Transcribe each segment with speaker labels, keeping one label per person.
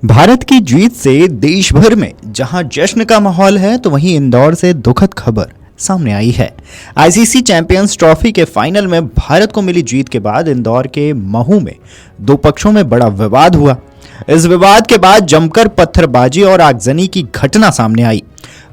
Speaker 1: भारत की जीत से देश भर में जहां जश्न का माहौल है तो वहीं इंदौर से दुखद खबर सामने आई है। आईसीसी चैंपियंस ट्रॉफी के फाइनल में भारत को मिली जीत के बाद इंदौर के महू में दो पक्षों में बड़ा विवाद हुआ। इस विवाद के बाद जमकर पत्थरबाजी और आगजनी की घटना सामने आई।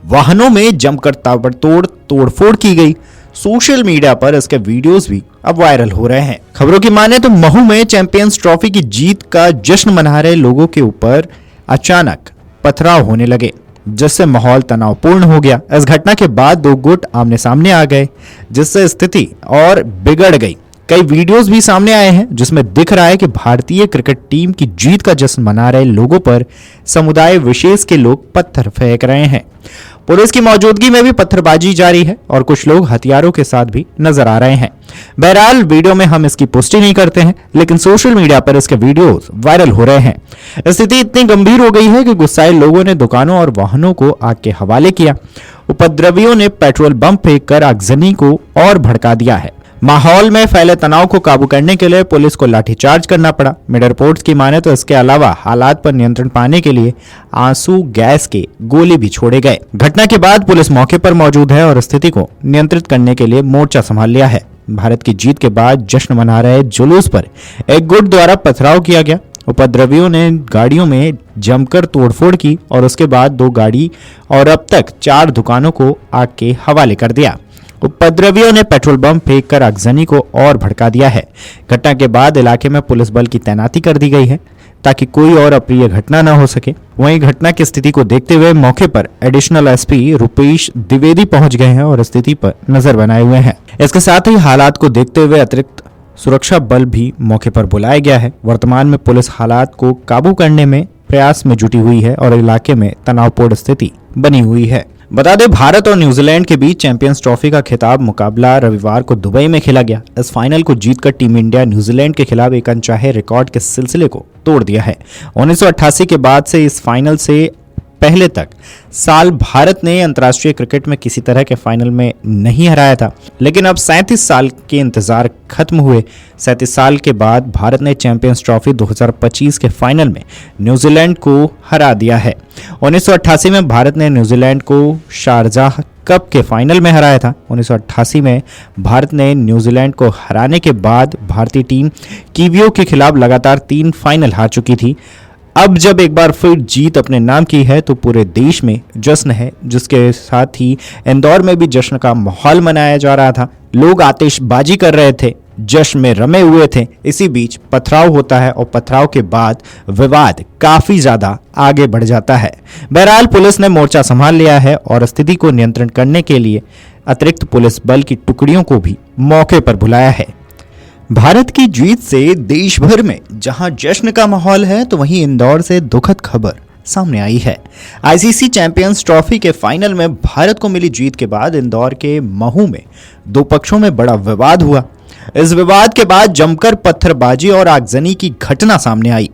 Speaker 1: वाहनों में जमकर ताबड़तोड़ तोड़फोड़ की गई। सोशल मीडिया पर इसके वीडियोस भी अब वायरल हो रहे हैं। खबरों की माने तो महू में चैंपियंस ट्रॉफी की जीत का जश्न मना रहे लोगों के ऊपर अचानक पथराव होने लगे, जिससे माहौल तनावपूर्ण हो गया। इस घटना के बाद दो गुट आमने सामने आ गए, जिससे स्थिति और बिगड़ गई। कई वीडियोस भी सामने आए हैं जिसमें दिख रहा है कि भारतीय क्रिकेट टीम की जीत का जश्न मना रहे लोगों पर समुदाय विशेष के लोग पत्थर फेंक रहे हैं। पुलिस की मौजूदगी में भी पत्थरबाजी जारी है और कुछ लोग हथियारों के साथ भी नजर आ रहे हैं। बहरहाल वीडियो में हम इसकी पुष्टि नहीं करते हैं, लेकिन सोशल मीडिया पर इसके वीडियोस वायरल हो रहे हैं। स्थिति इतनी गंभीर हो गई है कि गुस्साए लोगों ने दुकानों और वाहनों को आग के हवाले किया। उपद्रवियों ने पेट्रोल बम फेंककर आगजनी को और भड़का दिया है। माहौल में फैले तनाव को काबू करने के लिए पुलिस को लाठीचार्ज करना पड़ा। मीडिया रिपोर्ट्स की माने तो इसके अलावा हालात पर नियंत्रण पाने के लिए आंसू गैस के गोले भी छोड़े गए। घटना के बाद पुलिस मौके पर मौजूद है और स्थिति को नियंत्रित करने के लिए मोर्चा संभाल लिया है। भारत की जीत के बाद जश्न मना रहे जुलूस पर एक गुट द्वारा पथराव किया गया। उपद्रवियों ने गाड़ियों में जमकर तोड़फोड़ की और उसके बाद दो गाड़ी और अब तक 4 दुकानों को आग के हवाले कर दिया। उपद्रवियों ने पेट्रोल बम फेंककर आगजनी को और भड़का दिया है। घटना के बाद इलाके में पुलिस बल की तैनाती कर दी गई है ताकि कोई और अप्रिय घटना न हो सके। वहीं घटना की स्थिति को देखते हुए मौके पर एडिशनल एसपी रुपेश द्विवेदी पहुंच गए हैं और स्थिति पर नजर बनाए हुए हैं। इसके साथ ही हालात को देखते हुए अतिरिक्त सुरक्षा बल भी मौके पर बुलाया गया है। वर्तमान में पुलिस हालात को काबू करने में प्रयास में जुटी हुई है और इलाके में तनावपूर्ण स्थिति बनी हुई है। बता दें, भारत और न्यूजीलैंड के बीच चैंपियंस ट्रॉफी का खिताब मुकाबला रविवार को दुबई में खेला गया। इस फाइनल को जीतकर टीम इंडिया न्यूजीलैंड के खिलाफ एक अनचाहे रिकॉर्ड के सिलसिले को तोड़ दिया है। 1988 के बाद से इस फाइनल से पहले तक साल भारत ने अंतर्राष्ट्रीय क्रिकेट में किसी तरह के फाइनल में नहीं हराया था, लेकिन अब 37 साल के इंतजार खत्म हुए। 37 साल के बाद भारत ने चैंपियंस ट्रॉफी 2025 के फाइनल में न्यूजीलैंड को हरा दिया है। 1988 में भारत ने न्यूजीलैंड को शारजाह कप के फाइनल में हराया था। 1988 में भारत ने न्यूजीलैंड को हराने के बाद भारतीय टीम कीवियों के खिलाफ लगातार 3 फाइनल हार चुकी थी। अब जब एक बार फिर जीत अपने नाम की है तो पूरे देश में जश्न है, जिसके साथ ही इंदौर में भी जश्न का माहौल मनाया जा रहा था। लोग आतिशबाजी कर रहे थे, जश्न में रमे हुए थे। इसी बीच पथराव होता है और पथराव के बाद विवाद काफी ज्यादा आगे बढ़ जाता है। बहरहाल पुलिस ने मोर्चा संभाल लिया है और स्थिति को नियंत्रण करने के लिए अतिरिक्त पुलिस बल की टुकड़ियों को भी मौके पर बुलाया है। भारत की जीत से देश भर में जहां जश्न का माहौल है तो वहीं इंदौर से दुखद खबर सामने आई है। आईसीसी चैंपियंस ट्रॉफी के फाइनल में भारत को मिली जीत के बाद इंदौर के महू में दो पक्षों में बड़ा विवाद हुआ। इस विवाद के बाद जमकर पत्थरबाजी और आगजनी की घटना सामने आई।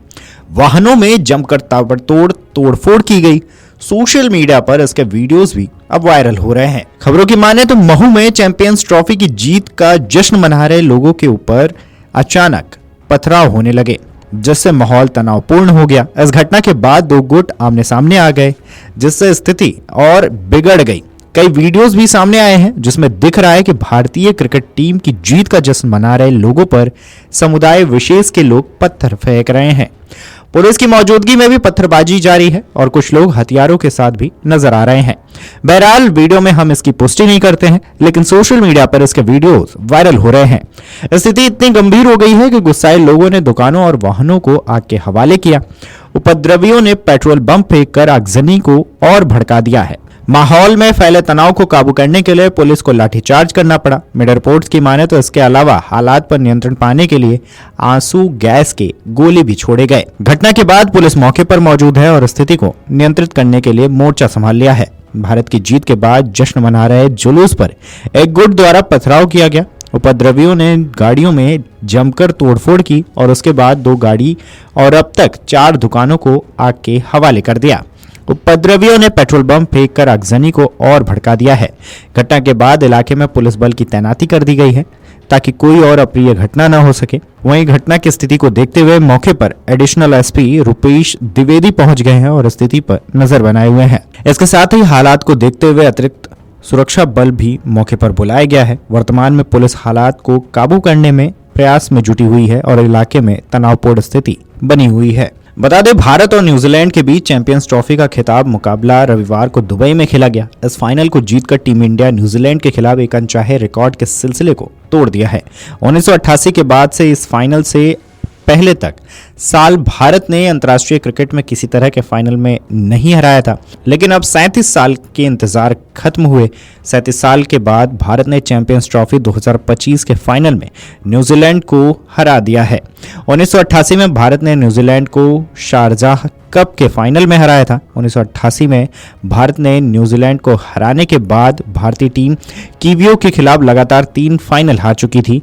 Speaker 1: वाहनों में जमकर ताबड़तोड़ तोड़फोड़ की गई। सोशल मीडिया पर इसके वीडियोस भी अब वायरल हो रहे हैं। खबरों की माने तो महू में चैंपियंस ट्रॉफी की जीत का जश्न मना रहे लोगों के ऊपर अचानक पथराव होने लगे, जिससे माहौल तनावपूर्ण हो गया। इस घटना के बाद दो गुट आमने सामने आ गए, जिससे स्थिति और बिगड़ गई। कई वीडियोस भी सामने आए हैं जिसमें दिख रहा है कि भारतीय क्रिकेट टीम की जीत का जश्न मना रहे लोगों पर समुदाय विशेष के लोग पत्थर फेंक रहे हैं। पुलिस की मौजूदगी में भी पत्थरबाजी जारी है और कुछ लोग हथियारों के साथ भी नजर आ रहे हैं। बहरहाल वीडियो में हम इसकी पुष्टि नहीं करते हैं, लेकिन सोशल मीडिया पर इसके वीडियोस वायरल हो रहे हैं। स्थिति इतनी गंभीर हो गई है कि गुस्साए लोगों ने दुकानों और वाहनों को आग के हवाले किया। उपद्रवियों ने पेट्रोल बम फेंककर आगजनी को और भड़का दिया है। माहौल में फैले तनाव को काबू करने के लिए पुलिस को लाठीचार्ज करना पड़ा। मीडिया रिपोर्ट्स की माने तो इसके अलावा हालात पर नियंत्रण पाने के लिए आंसू गैस के गोले भी छोड़े गए। घटना के बाद पुलिस मौके पर मौजूद है और स्थिति को नियंत्रित करने के लिए मोर्चा संभाल लिया है। भारत की जीत के बाद जश्न मना रहे जुलूस पर एक गुट द्वारा पथराव किया गया। उपद्रवियों ने गाड़ियों में जमकर तोड़फोड़ की और उसके बाद 2 गाड़ी और अब तक 4 दुकानों को आग के हवाले कर दिया। उपद्रवियों ने पेट्रोल बम फेंककर आगजनी को और भड़का दिया है। घटना के बाद इलाके में पुलिस बल की तैनाती कर दी गई है ताकि कोई और अप्रिय घटना न हो सके। वहीं घटना की स्थिति को देखते हुए मौके पर एडिशनल एसपी रुपेश द्विवेदी पहुंच गए हैं और स्थिति पर नजर बनाए हुए हैं। इसके साथ ही हालात को देखते हुए अतिरिक्त सुरक्षा बल भी मौके पर बुलाया गया है। वर्तमान में पुलिस हालात को काबू करने में प्रयास में जुटी हुई है और इलाके में तनावपूर्ण स्थिति बनी हुई है। बता दें, भारत और न्यूजीलैंड के बीच चैंपियंस ट्रॉफी का खिताब मुकाबला रविवार को दुबई में खेला गया। इस फाइनल को जीतकर टीम इंडिया न्यूजीलैंड के खिलाफ एक अनचाहे रिकॉर्ड के सिलसिले को तोड़ दिया है। 1988 के बाद से इस फाइनल से पहले तक साल भारत ने अंतर्राष्ट्रीय क्रिकेट में किसी तरह के फाइनल में नहीं हराया था, लेकिन अब 37 साल के इंतजार खत्म हुए। 37 साल के बाद भारत ने चैंपियंस ट्रॉफी 2025 के फाइनल में न्यूजीलैंड को हरा दिया है। 1988 में भारत ने न्यूजीलैंड को शारजाह कप के फाइनल में हराया था। 1988 में भारत ने न्यूजीलैंड को हराने के बाद भारतीय टीम कीवियों के खिलाफ लगातार 3 फाइनल हार चुकी थी।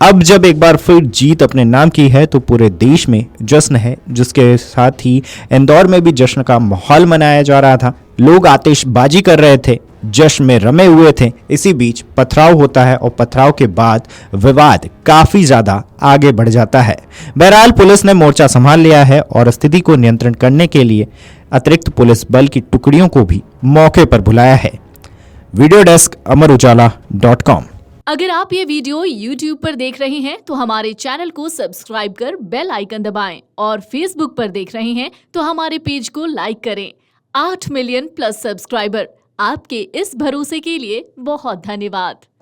Speaker 1: अब जब एक बार फिर जीत अपने नाम की है तो पूरे देश में जश्न है, जिसके साथ ही इंदौर में भी जश्न का माहौल मनाया जा रहा था। लोग आतिशबाजी कर रहे थे, जश्न में रमे हुए थे। इसी बीच पथराव होता है और पथराव के बाद विवाद काफी ज्यादा आगे बढ़ जाता है। बहरहाल पुलिस ने मोर्चा संभाल लिया है और स्थिति को नियंत्रण करने के लिए अतिरिक्त पुलिस बल की टुकड़ियों को भी मौके पर बुलाया है। वीडियो डेस्क अमरउजाला.com।
Speaker 2: अगर आप ये वीडियो YouTube पर देख रहे हैं तो हमारे चैनल को सब्सक्राइब कर बेल आइकन दबाएं और Facebook पर देख रहे हैं तो हमारे पेज को लाइक करें। 8 मिलियन प्लस सब्सक्राइबर, आपके इस भरोसे के लिए बहुत धन्यवाद।